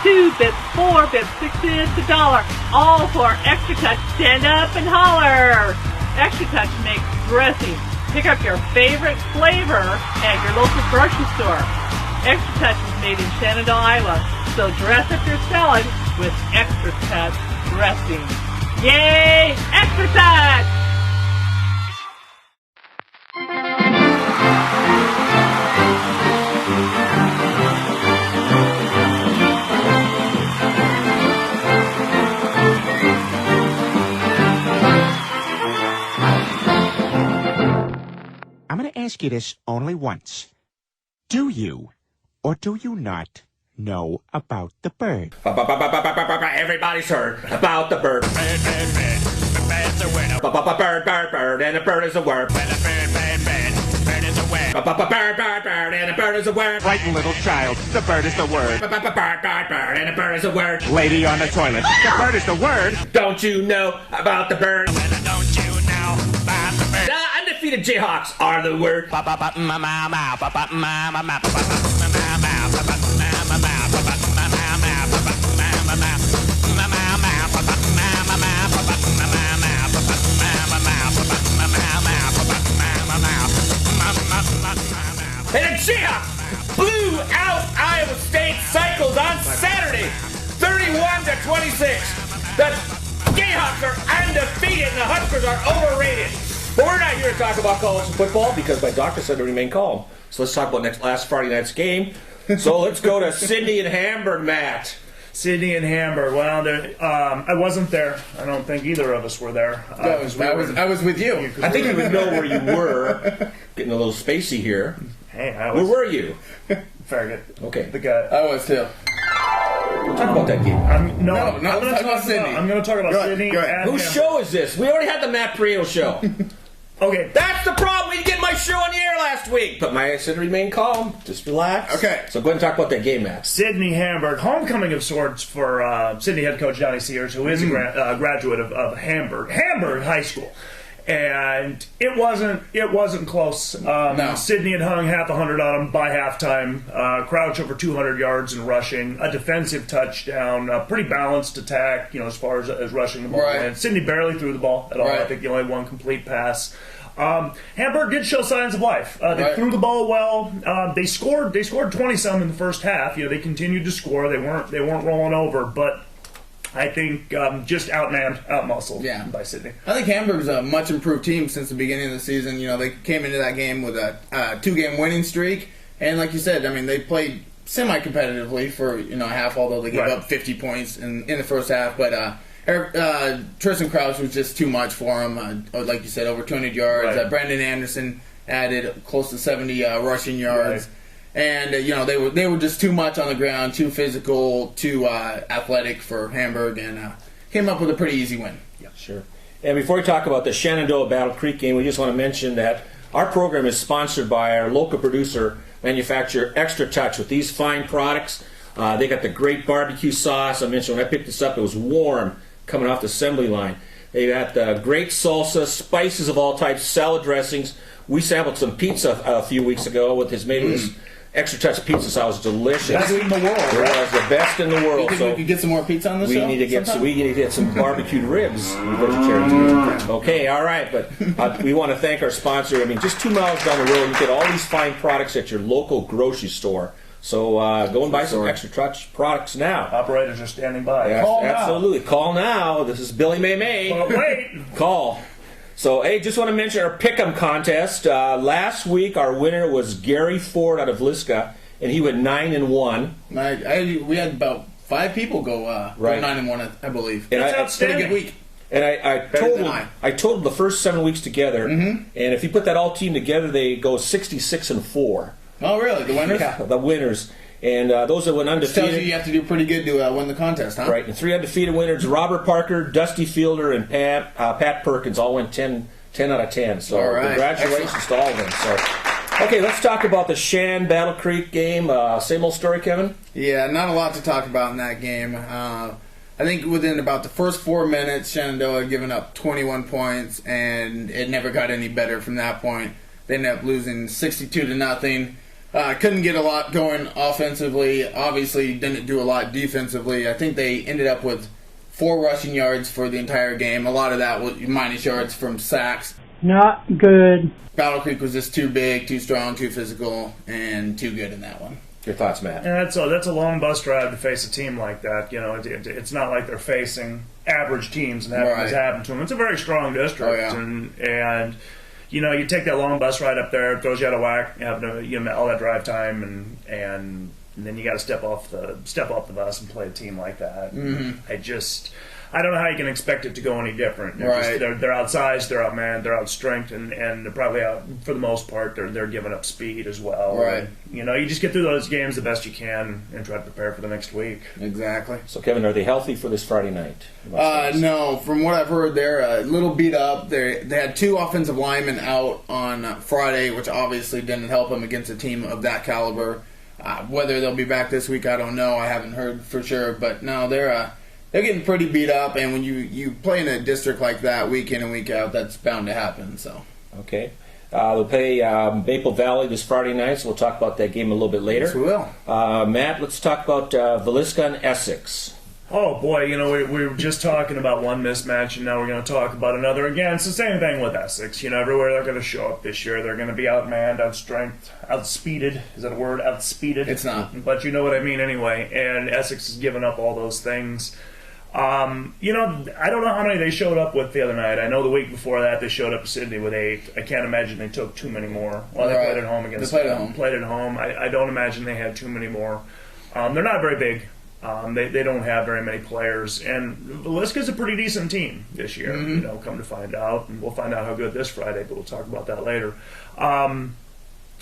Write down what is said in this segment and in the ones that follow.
2 bits, 4 bits, 6 bits, $1. All for Xtra Touch. Stand up and holler. Xtra Touch makes dressing. Pick up your favorite flavor at your local grocery store. Xtra Touch is made in Shenandoah, Iowa. So dress up your salad with Xtra Touch dressing. Yay! Xtra Touch! I'm going to ask you this only once. Do you or do you not know about the bird? Everybody's heard about the bird. Bird, bird, bird. The bird's a winner. Bird, bird, bird, and a bird is a word. Bird, bird, bird, bird. Bird is a word. Bird, bird, bird, and a bird is a word. Frightened little child, the bird is the word. Bird, bird, bird, and a bird is a word. Lady on the toilet, the bird is the word. Don't you know about the bird? Don't you know about the bird? Undefeated Jayhawks are the word. And the Jayhawks blew out Iowa State Cycles on Saturday, 31-26. The Jayhawks are undefeated and the Huskers are overrated. But we're not here to talk about college football because my doctor said to remain calm. So let's talk about last Friday night's game. So let's go to Sydney and Hamburg, Matt. Sydney and Hamburg. Well, I wasn't there. I don't think either of us were there. I was with you. I think you would know where you were. Getting a little spacey here. Hey, where were you? Farragut. Okay. The guy. I was too. Talk about that game. I'm going to talk Sydney. I'm going to talk about Sydney. Go ahead. Whose show is this? We already had the Matt Prieto show. Okay. That's the problem. We didn't get my show on the air last week. But I said remain calm. Just relax. Okay. So go ahead and talk about that game, Matt. Sydney Hamburg. Homecoming of sorts for Sydney head coach Johnny Sears, who is a graduate of Hamburg High School. And it wasn't close. No. Sydney had hung half 100 on him by halftime. Crouch over 200 yards in rushing, a defensive touchdown, a pretty balanced attack, as far as rushing the ball. Right. And Sydney barely threw the ball at all. Right. I think he only had one complete pass. Hamburg did show signs of life. They threw the ball well. They scored 20-some in the first half. They continued to score. They weren't rolling over, but I think just outmanned, outmuscled by Sydney. I think Hamburg's a much improved team since the beginning of the season. They came into that game with a 2-game winning streak, and like you said, they played semi-competitively for half, although they gave up 50 points in the first half. But Tristan Crouch was just too much for him. Like you said, over 200 yards. Right. Brandon Anderson added close to 70 rushing yards. Right. And they were just too much on the ground, too physical, too athletic for Hamburg, and came up with a pretty easy win. Yeah, sure. And before we talk about the Shenandoah Battle Creek game, we just want to mention that our program is sponsored by our local producer, manufacturer Xtra Touch, with these fine products. They got the great barbecue sauce. I mentioned when I picked this up, it was warm coming off the assembly line. They got the great salsa, spices of all types, salad dressings. We sampled some pizza a few weeks ago with his made with his Xtra Touch pizza sauce. Delicious. Best in the world. It was the best in the world. You think we could get some more pizza on this show? We need to get some barbecued ribs, vegetarian. Okay, all right, but we want to thank our sponsor. Just 2 miles down the road, you get all these fine products at your local grocery store. So go and buy some Xtra Touch products now. Operators are standing by. Yes, Call absolutely. Call now. This is Billy May. But wait. Call. So, hey, just want to mention our Pick'em contest. Last week, our winner was Gary Ford out of Liska, and he went 9-1. We had about 5 people go 9-1, I believe. That's outstanding. Pretty good week. And I totaled the first 7 weeks together, and if you put that all team together, they go 66-4. Oh, really? The winners? Yeah, the winners. And those that went undefeated. Tells you have to do pretty good to win the contest, huh? Right. And 3 undefeated winners: Robert Parker, Dusty Fielder, and Pat Perkins. All went 10 out of 10. So congratulations to all of them. So, okay, let's talk about the Shan Battle Creek game. Same old story, Kevin? Yeah, not a lot to talk about in that game. I think within about the first 4 minutes, Shenandoah had given up 21 points, and it never got any better from that point. They ended up losing 62-0. Couldn't get a lot going offensively. Obviously, didn't do a lot defensively. I think they ended up with 4 rushing yards for the entire game. A lot of that was minus yards from sacks. Not good. Battle Creek was just too big, too strong, too physical, and too good in that one. Your thoughts, Matt? And that's a long bus drive to face a team like that. You know, it's not like they're facing average teams and having this happen to them. It's a very strong district, and you know, you take that long bus ride up there, it throws you out of whack, having all that drive time, and then you got to step off the bus and play a team like that. Mm-hmm. I don't know how you can expect it to go any different. They're outsized, they're outmanned, they're outstrength, and they're probably out for the most part. They're giving up speed as well. Right. And, you know, you just get through those games the best you can and try to prepare for the next week. Exactly. So, Kevin, are they healthy for this Friday night? No. From what I've heard, they're a little beat up. They had 2 offensive linemen out on Friday, which obviously didn't help them against a team of that caliber. Whether they'll be back this week, I don't know. I haven't heard for sure. But no, they're getting pretty beat up, and when you play in a district like that week in and week out, that's bound to happen. So okay, they'll play Maple Valley this Friday night, so we'll talk about that game a little bit later. Yes, we will. Matt, let's talk about Villisca and Essex. Oh boy, you know, we were just talking about one mismatch, and now we're going to talk about another. Again, it's the same thing with Essex. You know, everywhere they're going to show up this year, they're going to be outmanned, outstrength, outspeeded. Is that a word? Outspeeded? It's not. But you know what I mean anyway. And Essex has given up all those things. You know, I don't know how many they showed up with the other night. I know the week before that they showed up to Sydney with 8. I can't imagine they took too many more. Well, they played at home against them. They played at home. Played at home. I don't imagine they had too many more. They're not very big. They don't have very many players. And Villisca's a pretty decent team this year, you know, come to find out. And we'll find out how good this Friday, but we'll talk about that later.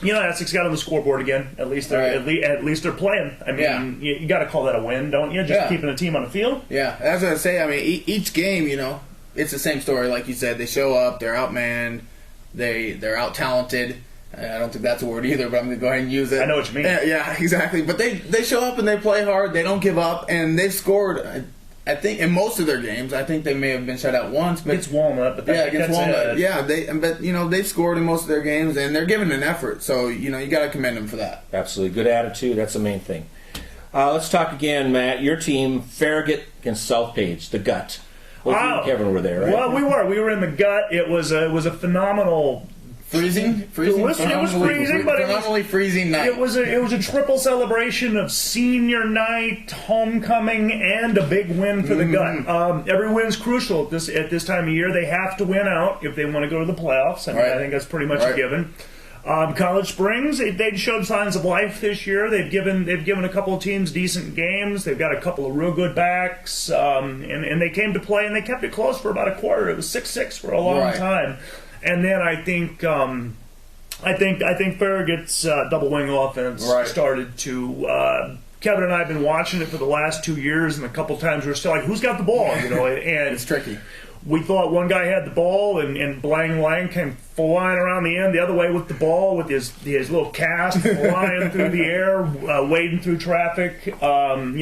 You know, Essex got on the scoreboard again. At least they're playing. I mean, you got to call that a win, don't you? Just keeping a team on the field. Yeah, as I say, I mean, each game, you know, it's the same story. Like you said, they show up, they're outmanned, they're out talented. I don't think that's a word either, but I'm going to go ahead and use it. I know what you mean. Yeah, exactly. But they show up and they play hard. They don't give up, and they've scored. I think in most of their games, I think they may have been shut out once. But it's Walnut, but against Walnut. Yeah, but you know, they've scored in most of their games, and they're giving an effort. So you know, you got to commend them for that. Absolutely, good attitude. That's the main thing. Let's talk again, Matt. Your team, Farragut against South Page, the gut. Both you and Kevin were there, right? Well, we were in the gut. It was a phenomenal. Freezing. It was freezing, but phenomenally freezing night. It was a triple celebration of senior night, homecoming, and a big win for the gut. Every win's crucial at this time of year. They have to win out if they want to go to the playoffs. I mean, I think that's pretty much a given. College Springs, they showed signs of life this year. They've given a couple of teams decent games. They've got a couple of real good backs, and they came to play and they kept it close for about a quarter. It was 6-6 for a long time. And then I think Farragut's double wing offense started to. Kevin and I have been watching it for the last 2 years, and a couple times we're still like, "Who's got the ball?" You know, and it's tricky. We thought one guy had the ball, and Blang Lang came flying around the end the other way with the ball, with his little cast flying through the air, wading through traffic. You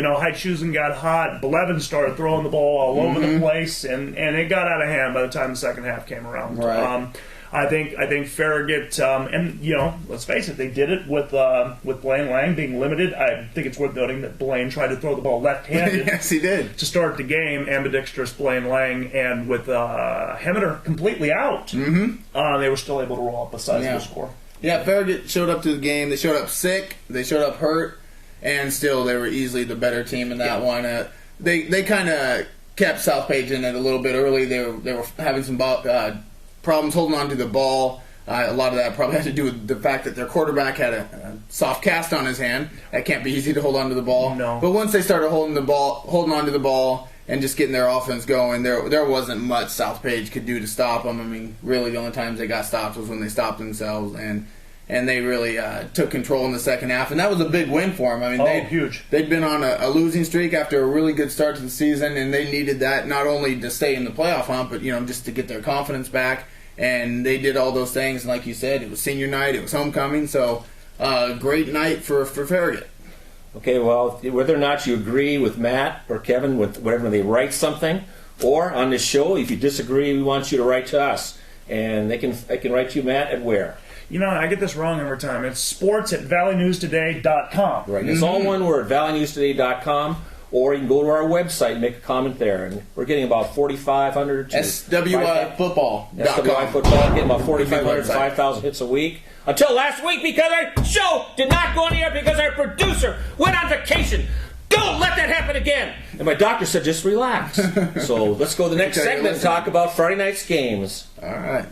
know, Heitschusen got hot. Blevin started throwing the ball all over the place, and it got out of hand by the time the second half came around. Right. I think Farragut, and you know, let's face it, they did it with Blaine Lang being limited. I think it's worth noting that Blaine tried to throw the ball left-handed. Yes, he did. To start the game, ambidextrous Blaine Lang, and with Hemeter completely out, they were still able to roll up a sizable score. Yeah, Farragut showed up to the game. They showed up sick. They showed up hurt, and still they were easily the better team in that one. They kind of kept South Page in it a little bit early. They were having some problems holding on to the ball. A lot of that probably had to do with the fact that their quarterback had a soft cast on his hand. That can't be easy to hold on to the ball. No. But once they started holding on to the ball and just getting their offense going, there wasn't much South Page could do to stop them. I mean, really the only times they got stopped was when they stopped themselves, and they really took control in the second half, and that was a big win for them. I mean, huge. They'd been on a losing streak after a really good start to the season, and they needed that not only to stay in the playoff hunt, but you know, just to get their confidence back. And they did all those things, and like you said, it was senior night, it was homecoming, so great night for Farragut. Okay, well, whether or not you agree with Matt or Kevin with whatever they write something, or on this show, if you disagree, we want you to write to us. And they can write to you, Matt, at where? I get this wrong every time. It's sports@valleynewstoday.com. Right. It's all one word, valleynewstoday.com. Or you can go to our website and make a comment there. And we're getting about 4,500 to SWIfootball.com. SWI Football, getting about 4,500 to 5,000 hits a week. Until last week, because our show did not go on the air because our producer went on vacation. Don't let that happen again. And my doctor said, just relax. So let's go to the next segment and talk about Friday night's games. All right.